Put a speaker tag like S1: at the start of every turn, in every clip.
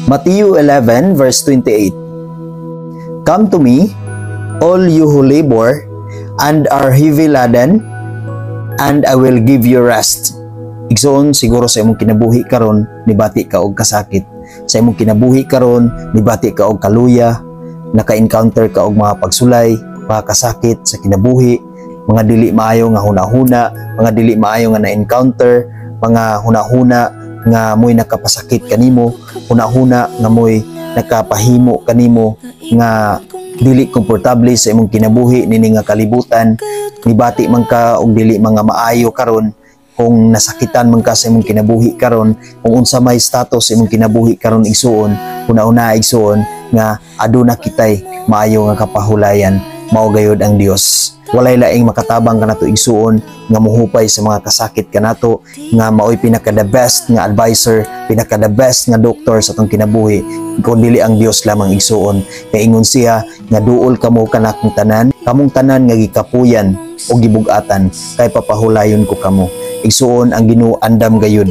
S1: Matthew 11 verse 28. Come to me, all you who labor and are heavy laden, and I will give you rest. Igsoon, siguro sa imong kinabuhi karon nibati ka og kasakit. Sa imong kinabuhi karon nibati ka og kaluya, naka-encounter ka og mga pagsulay, mga kasakit sa kinabuhi, mga dili maayo nga hunahuna, mga dili maayo nga na-encounter, mga hunahuna nga mo'y nakapasakit kanimo, hunahuna nga mo'y nakapahimo kanimo nga dili komportable sa imong kinabuhi nini nga kalibutan. Nibati man ka og dili mga maayo karon, kung nasakitan man ka sa imong kinabuhi karon, kung unsa may status sa imong kinabuhi karon igsuon, una-una igsuon nga aduna kitay maayo nga kapahulayan, mao gayud ang Dios. Walay laing makatabang kanato igsuon nga muhupay sa mga kasakit kanato, nga maoy pinaka the best nga advisor, pinaka the best nga doktor sa atong kinabuhi, kun dili ang Dios lamang igsuon. Kay ingon siya nga duol kamo kanakong tanan, kamong tanan nga gikapuyan o gibug-atan, kay papahulayon ko kamo. Igsuon ang Ginoo andam gayud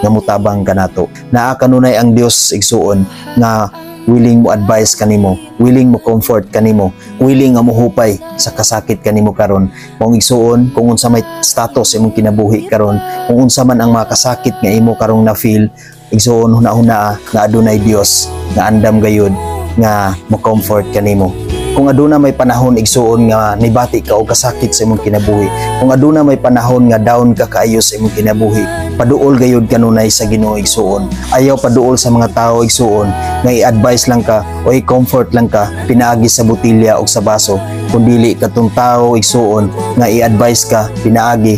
S1: nga mutabang kanato. Naa kanunay ang Dios igsuon nga willing mo advise kanimo, willing mo comfort kanimo, willing nga mohupay sa kasakit kanimo karon. Kung igsuon, kung unsa may status imong kinabuhi karon, kung unsa man ang mga kasakit nga imo karong na feel, igsuon huna-huna nga adunay Dios nga andam gayud nga mo comfort kanimo. Kung aduna may panahon igsuon nga nibati ka og kasakit sa imong kinabuhi, kung aduna may panahon nga down ka kaayo sa imong kinabuhi, paduol gayud kanunay sa Ginoo igsuon. Ayaw paduol sa mga tao igsuon nga i-advise lang ka o i-comfort lang ka pinaagi sa botilya o sa baso, kundili katong tao igsuon nga i-advise ka pinaagi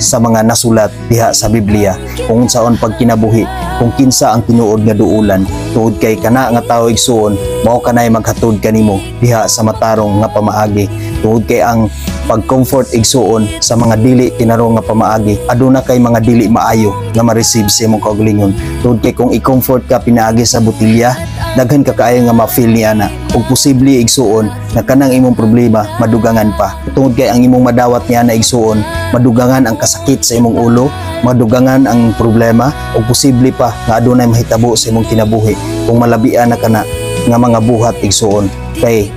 S1: sa mga nasulat diha sa Biblia, kung unsaon pagkinabuhi, kung kinsa ang tinuod nga duulan. Tuod kay kana nga tawo igsuon, mao kanay maghatod kanimo diha sa matarong nga pamaagi. Tuod kay ang pag-comfort igsuon sa mga dili tinarong nga pamaagi, aduna kay mga dili maayo nga ma-receive sa imong kaugalingon. Tuod kay kung i-comfort ka pinaagi sa botilya, daghan ka kaayo nga ma-feel niya na, ug posible igsuon na kanang imong problema madugangan pa. Tungod kay ang imong madawat niya na igsuon, madugangan ang kasakit sa imong ulo, madugangan ang problema, ug posible pa nga adunay mahitabo sa imong kinabuhi kung malabian na kana nga mga buhat igsuon. Kay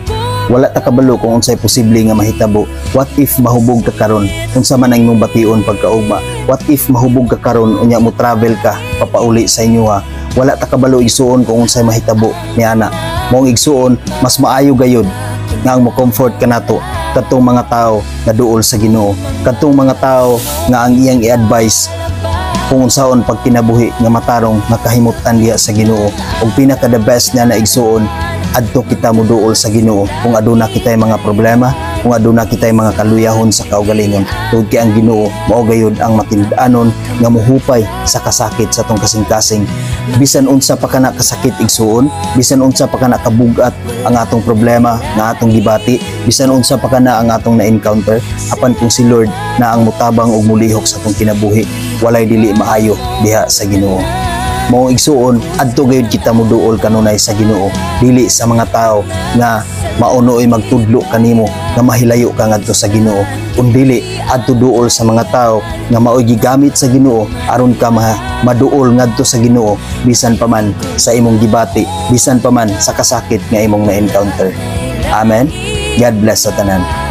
S1: wala ta kabalo kung unsay posible nga mahitabo. What if mahubog ka karon? Unsa man ang imong bation pagkaugma? What if mahubog ka karon unya mo travel ka papauli sa inyo ha? Wala ta kabalo igsuon kung unsay mahitabo niana. Mong igsuon mas maayo gayud nga ang mo comfort kanato kadtong mga tao nga duol sa Ginoo, kadtong mga tao nga ang iyang i-advise kung unsaon pagkinabuhi nga matarong nakahimutan diha sa Ginoo. Ug pinaka the best na igsuon, adto kita mo duol sa Ginoo kung aduna kitay mga problema, kung aduna kitay mga kaluyahon sa kaugalingon. Tungod kay ang Ginoo mao gayud ang matindanon nga mohupay sa kasakit sa tong kasing-kasing. Bisan unsa pa kana kasakit igsuon, bisan unsa pa kana kabugat ang atong problema nga atong gibati, bisan unsa pa kana ang atong na-encounter, apan kung si Lord na ang mutabang ug mulihok sa atong kinabuhi, walay dili maayo diha sa Ginoo. Mao igsuon, adto gayud kita moduol kanunay sa Ginoo, dili sa mga tao nga maunoy magtudlo kanimo nga mahilayo ka ngadto sa Ginoo, kundi adto duol sa mga tao nga maoy gigamit sa Ginoo aron ka maduol ngadto sa Ginoo bisan pa man sa imong gibati, bisan pa man sa kasakit nga imong na-encounter. Amen. God bless sa tanan.